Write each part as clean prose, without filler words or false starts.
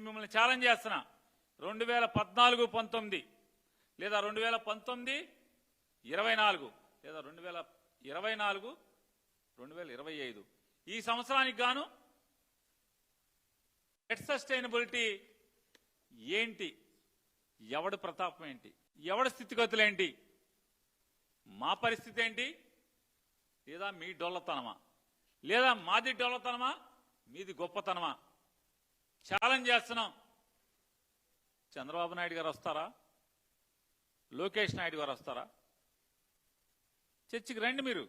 మిమ్మల్ని ఛాలెంజ్ చేస్తున్నా 2014-19 లేదా 2019-24 లేదా 2024-2025 ఈ సంవత్సరానికి గాను నెట్ సస్టైనబిలిటీ ఏంటి, ఎవడి ప్రతాపం ఏంటి, ఎవడి స్థితిగతులు ఏంటి, మా పరిస్థితి ఏంటి, లేదా మీ డొల్లతనమా, లేదా మాది డొల్లతనమా, మీది గొప్పతనమా ఛాలెంజ్ చేస్తున్నాం. చంద్రబాబు నాయుడు గారు వస్తారా, లోకేష్ నాయుడు గారు వస్తారా? చర్చకి రండి. మీరు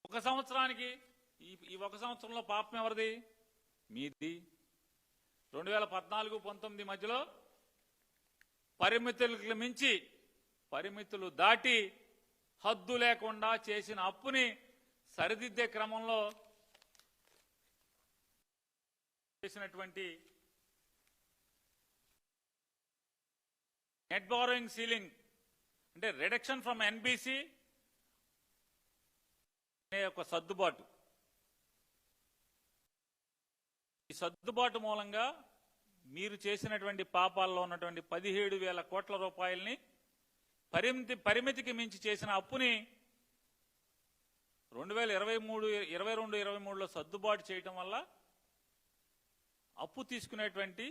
ఒక సంవత్సరానికి ఈ ఒక సంవత్సరంలో పాపం ఎవరిది? మీది. 2014-19 మధ్యలో పరిమితులకు మించి పరిమితులు దాటి హద్దు లేకుండా చేసిన అప్పుని సరిదిద్దే క్రమంలో చేసినటువంటి నెట్ బారోయింగ్ సీలింగ్ అంటే రిడక్షన్ ఫ్రమ్ ఎన్బిసి అనే ఒక సర్దుబాటు. ఈ సర్దుబాటు మూలంగా మీరు చేసినటువంటి పాపాల్లో ఉన్నటువంటి 17,000 కోట్ల రూపాయలని పరిమితికి మించి చేసిన అప్పుని 2022-23లో సర్దుబాటు చేయటం వల్ల అప్పు తీసుకునేటువంటి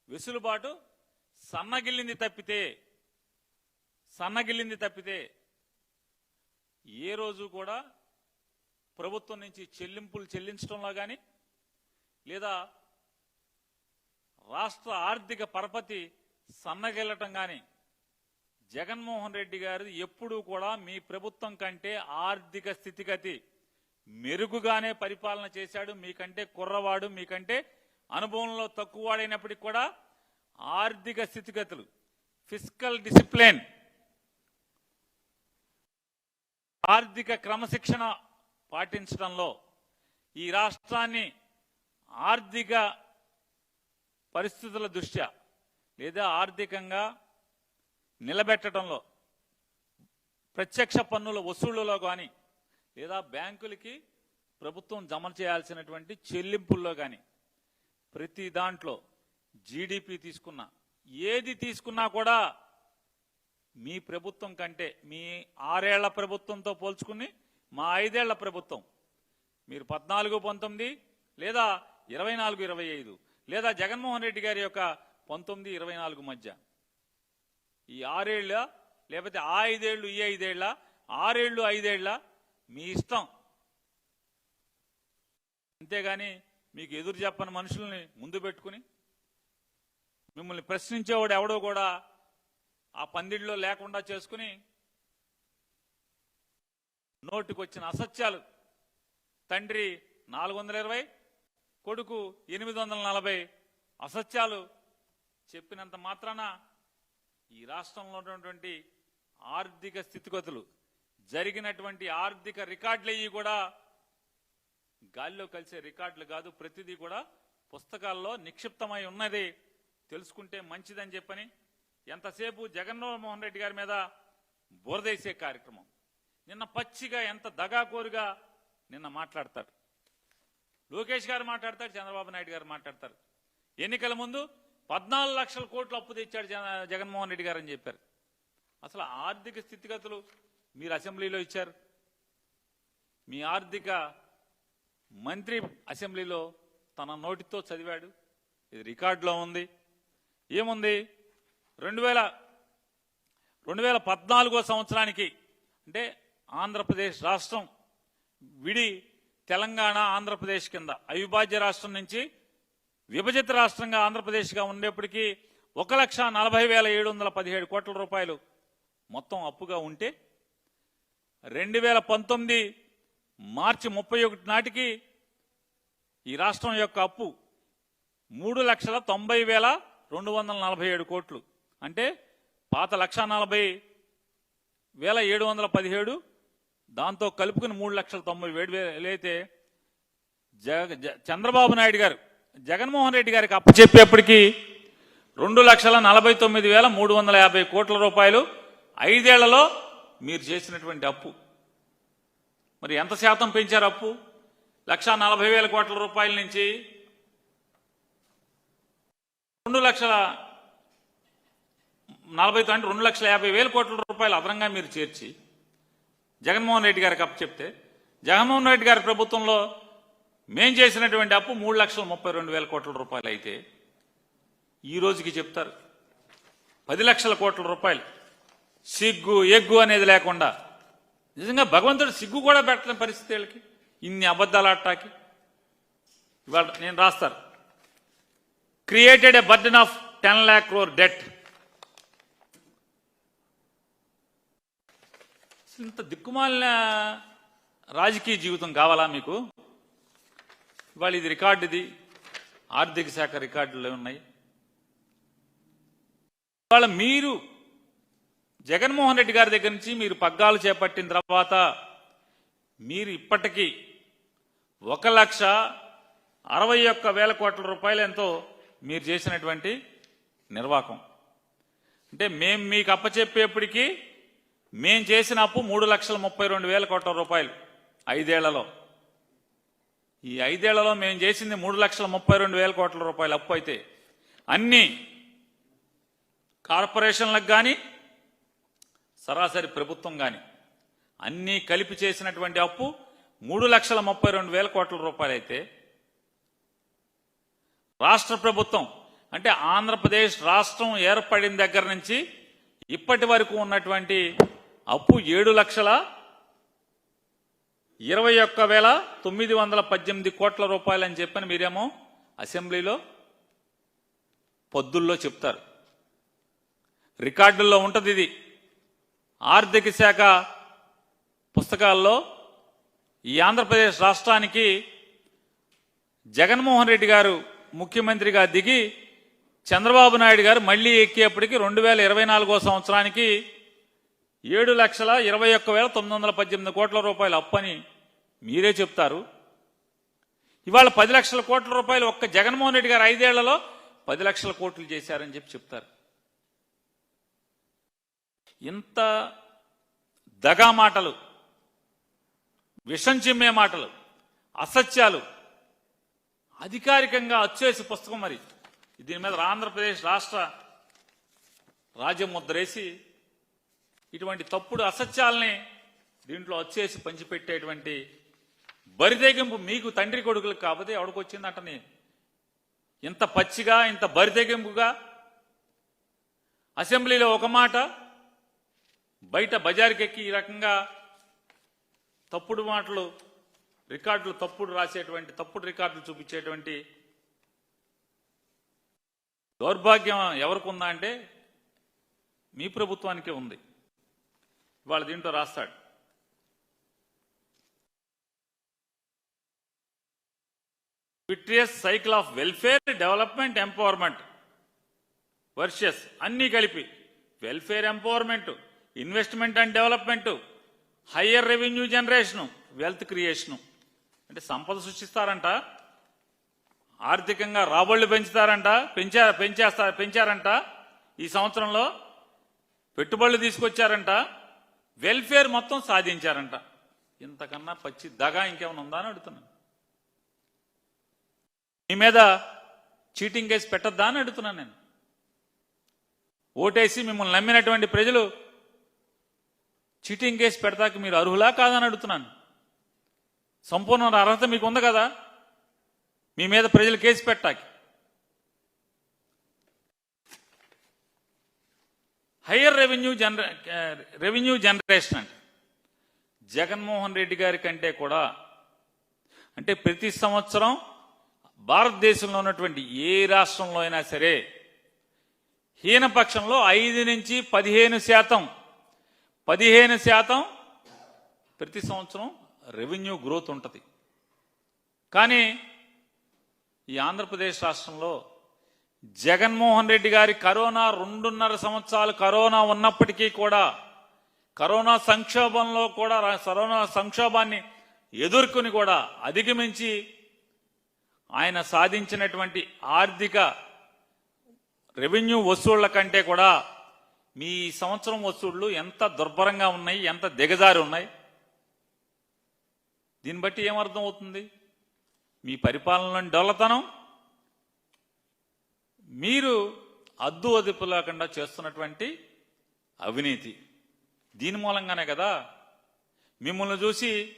వెసులుబాటు సన్నగిల్లింది తప్పితే ఏ రోజు కూడా ప్రభుత్వం నుంచి చెల్లింపులు చెల్లించడంలో కానీ లేదా రాష్ట్ర ఆర్థిక పరపతి సన్నగిల్లటం కానీ జగన్మోహన్ రెడ్డి గారు ఎప్పుడూ కూడా మీ ప్రభుత్వం కంటే ఆర్థిక స్థితిగతి మెరుగుగానే పరిపాలన చేశాడు. మీకంటే కుర్రవాడు, మీకంటే అనుభవంలో తక్కువవాడైనప్పటికీ కూడా ఆర్థిక స్థితిగతులు, ఫిస్కల్ డిసిప్లిన్, ఆర్థిక క్రమశిక్షణ పాటించడంలో ఈ రాష్ట్రాన్ని ఆర్థిక పరిస్థితుల దృష్ట్యా లేదా ఆర్థికంగా నిలబెట్టడంలో ప్రత్యక్ష పన్నుల వసూళ్లలో కానీ లేదా బ్యాంకులకి ప్రభుత్వం జమ చేయాల్సినటువంటి చెల్లింపుల్లో కానీ ప్రతి దాంట్లో జీడిపి తీసుకున్నా ఏది తీసుకున్నా కూడా మీ ప్రభుత్వం కంటే మీ 6 ఏళ్ల ప్రభుత్వంతో పోల్చుకుని మా 5 ఏళ్ల ప్రభుత్వం మీరు 14-19 లేదా 24-25 లేదా జగన్మోహన్ రెడ్డి గారి యొక్క 19-24 మధ్య ఈ 6 ఏళ్ళ లేకపోతే ఆ 5 ఏళ్ళు ఈ 5 ఏళ్ళ 6 ఏళ్ళు 5 ఏళ్ళ మీ ఇష్టం. అంతేగాని మీకు ఎదురు చెప్పని మనుషుల్ని ముందు పెట్టుకుని మిమ్మల్ని ప్రశ్నించేవాడు ఎవడో కూడా ఆ పందిడిలో లేకుండా చేసుకుని నోటికొచ్చిన అసత్యాలు, తండ్రి 420 కొడుకు 840 అసత్యాలు చెప్పినంత మాత్రాన ఈ రాష్ట్రంలో ఉన్నటువంటి ఆర్థిక స్థితిగతులు జరిగినటువంటి ఆర్థిక రికార్డులయ్యి కూడా గాలిలో కలిసే రికార్డులు కాదు. ప్రతిదీ కూడా పుస్తకాల్లో నిక్షిప్తమై ఉన్నది. తెలుసుకుంటే మంచిదని చెప్పని ఎంతసేపు జగన్మోహన్ రెడ్డి గారి మీద బురదేసే కార్యక్రమం. నిన్న పచ్చిగా ఎంత దగాకోరుగా నిన్న మాట్లాడతారు. లోకేష్ గారు మాట్లాడతారు, చంద్రబాబు నాయుడు గారు మాట్లాడతారు. ఎన్నికల ముందు 14 లక్షల కోట్లు అప్పు తెచ్చాడు జగన్మోహన్ రెడ్డి గారు అని చెప్పారు. అసలు ఆర్థిక స్థితిగతులు మీరు అసెంబ్లీలో ఇచ్చారు. మీ ఆర్థిక మంత్రి అసెంబ్లీలో తన నోటితో చదివాడు. ఇది రికార్డులో ఉంది. ఏముంది? 2014 సంవత్సరానికి అంటే ఆంధ్రప్రదేశ్ రాష్ట్రం విడి తెలంగాణ ఆంధ్రప్రదేశ్ కింద అవిభాజ్య రాష్ట్రం నుంచి విభజిత రాష్ట్రంగా ఆంధ్రప్రదేశ్గా ఉండేప్పటికీ 1,40,717 కోట్ల రూపాయలు మొత్తం అప్పుగా ఉంటే 2019 మార్చి 31 నాటికి ఈ రాష్ట్రం యొక్క అప్పు 3,90,247 కోట్లు. అంటే పాత 1,40,717 దాంతో కలుపుకుని 3,90,000 అయితే చంద్రబాబు నాయుడు గారు జగన్మోహన్ రెడ్డి గారికి అప్పచెప్పేప్పటికీ 2,49,350 కోట్ల రూపాయలు 5 ఏళ్లలో మీరు చేసినటువంటి అప్పు. మరి ఎంత శాతం పెంచారు అప్పు? 1,40,000 కోట్ల రూపాయల నుంచి 2,40 అంటే 2,50,000 కోట్ల రూపాయలు అదనంగా మీరు చేర్చి జగన్మోహన్ రెడ్డి గారికి అప్పచెప్తే జగన్మోహన్ రెడ్డి గారి ప్రభుత్వంలో మేం చేసినటువంటి అప్పు 3,32,000 కోట్ల రూపాయలు అయితే ఈ రోజుకి చెప్తారు 10 లక్షల కోట్ల రూపాయలు. సిగ్గు ఎగ్గు అనేది లేకుండా నిజంగా భగవంతుడు సిగ్గు కూడా పెట్టలేని పరిస్థితి వీళ్ళకి, ఇన్ని అబద్ధాలు ఆడటానికి. ఇవాళ నేను రాస్తారు, created a burden of 10 lakh crore debt. ఇంత దిక్కుమాలిన రాజకీయ జీవితం కావాలా మీకు? ఇవాళ ఇది రికార్డు, ఇది ఆర్థిక శాఖ రికార్డులు ఉన్నాయి. ఇవాళ మీరు జగన్మోహన్ రెడ్డి గారి దగ్గర నుంచి మీరు పగ్గాలు చేపట్టిన తర్వాత మీరు ఇప్పటికీ 1,61,000 కోట్ల రూపాయలు ఎంతో మీరు చేసినటువంటి నిర్వాకం. అంటే మేము మీకు అప్పచెప్పేప్పటికీ మేం చేసిన అప్పు 3,32,000 కోట్ల రూపాయలు 5 ఏళ్లలో. ఈ 5 ఏళ్లలో మేము చేసింది 3,32,000 కోట్ల రూపాయలు అప్పు అయితే అన్ని కార్పొరేషన్లకు కానీ సరాసరి ప్రభుత్వం కానీ అన్నీ కలిపి చేసినటువంటి అప్పు 3,32,000 కోట్ల రూపాయలు అయితే రాష్ట్ర ప్రభుత్వం అంటే ఆంధ్రప్రదేశ్ రాష్ట్రం ఏర్పడిన దగ్గర నుంచి ఇప్పటి వరకు ఉన్నటువంటి అప్పు 7,21,918 కోట్ల రూపాయలు అని చెప్పని మీరేమో అసెంబ్లీలో పొద్దుల్లో చెప్తారు. రికార్డుల్లో ఉంటుంది ఇది. ఆర్థిక శాఖ పుస్తకాల్లో ఈ ఆంధ్రప్రదేశ్ రాష్ట్రానికి జగన్మోహన్ రెడ్డి గారు ముఖ్యమంత్రిగా దిగి చంద్రబాబు నాయుడు గారు మళ్లీ ఎక్కేప్పటికి 2024 సంవత్సరానికి 7,21,918 కోట్ల రూపాయలు అప్పని మీరే చెప్తారు. ఇవాళ 10 లక్షల కోట్ల రూపాయలు ఒక్క జగన్మోహన్ రెడ్డి గారు 5 ఏళ్లలో 10 లక్షల కోట్లు చేశారని చెప్తారు. ఇంత దగా మాటలు, విషం చిమ్మే మాటలు, అసత్యాలు అధికారికంగా అచ్చేసి పుస్తకం. మరి దీని మీద ఆంధ్రప్రదేశ్ రాష్ట్ర రాజ్యముద్రేసి ఇటువంటి తప్పుడు అసత్యాలని దీంట్లో వచ్చేసి పంచిపెట్టేటువంటి బరితెగింపు మీకు తండ్రి కొడుకులకు కాకపోతే ఎవడికొచ్చిందంటని ఇంత పచ్చిగా ఇంత బరితెగింపుగా అసెంబ్లీలో ఒక మాట, బయట బజారుకెక్కి ఈ రకంగా తప్పుడు మాటలు, రికార్డులు తప్పుడు రాసేటువంటి, తప్పుడు రికార్డులు చూపించేటువంటి దౌర్భాగ్యం ఎవరికి ఉందా అంటే మీ ప్రభుత్వానికే ఉంది. ఇవాళ దీంట్లో రాస్తాడు, vitreous cycle of welfare, development, empowerment versus అన్నీ కలిపి welfare, empowerment, investment and development, higher revenue generation, wealth creation. అంటే సంపద సృష్టిస్తారంట, ఆర్థికంగా రాబడులు పెంచుతారంట, పెంచారంట, ఈ సంవత్సరంలో పెట్టుబడులు తీసుకొచ్చారంట, వెల్ఫేర్ మొత్తం సాధించారంట. ఇంతకన్నా పచ్చి దగా ఇంకేమైనా ఉందా అని అడుగుతున్నాను. మీ మీద చీటింగ్ కేసు పెట్టద్దా అని అడుగుతున్నాను నేను. ఓటేసి మిమ్మల్ని నమ్మినటువంటి ప్రజలు చీటింగ్ కేసు పెడతాకి మీరు అర్హులా కాదని అడుగుతున్నాను. సంపూర్ణ అర్హత మీకు ఉంది కదా మీ మీద ప్రజలు కేసు పెట్టాకి. హయ్యర్ రెవెన్యూ జనరేషన్ అంటే జగన్మోహన్ రెడ్డి గారి కంటే కూడా, అంటే ప్రతి సంవత్సరం భారతదేశంలో ఉన్నటువంటి ఏ రాష్ట్రంలో అయినా సరే హీనపక్షంలో 5 నుంచి 15% ప్రతి సంవత్సరం రెవెన్యూ గ్రోత్ ఉంటుంది. కానీ ఈ ఆంధ్రప్రదేశ్ రాష్ట్రంలో జగన్మోహన్ రెడ్డి గారి కరోనా 2.5 సంవత్సరాలు కరోనా ఉన్నప్పటికీ కూడా, కరోనా సంక్షోభాన్ని ఎదుర్కొని కూడా అధిగమించి ఆయన సాధించినటువంటి ఆర్థిక రెవెన్యూ వసూళ్ల కంటే కూడా మీ సంవత్సరం వసూళ్లు ఎంత దుర్భరంగా ఉన్నాయి, ఎంత దిగజారి ఉన్నాయి. దీన్ని బట్టి ఏమర్థం అవుతుంది? మీ పరిపాలనలోని డొల్లతనం, మీరు అద్దు అదుపు లేకుండా చేస్తున్నటువంటి అవినీతి. దీని మూలంగానే కదా మిమ్మల్ని చూసి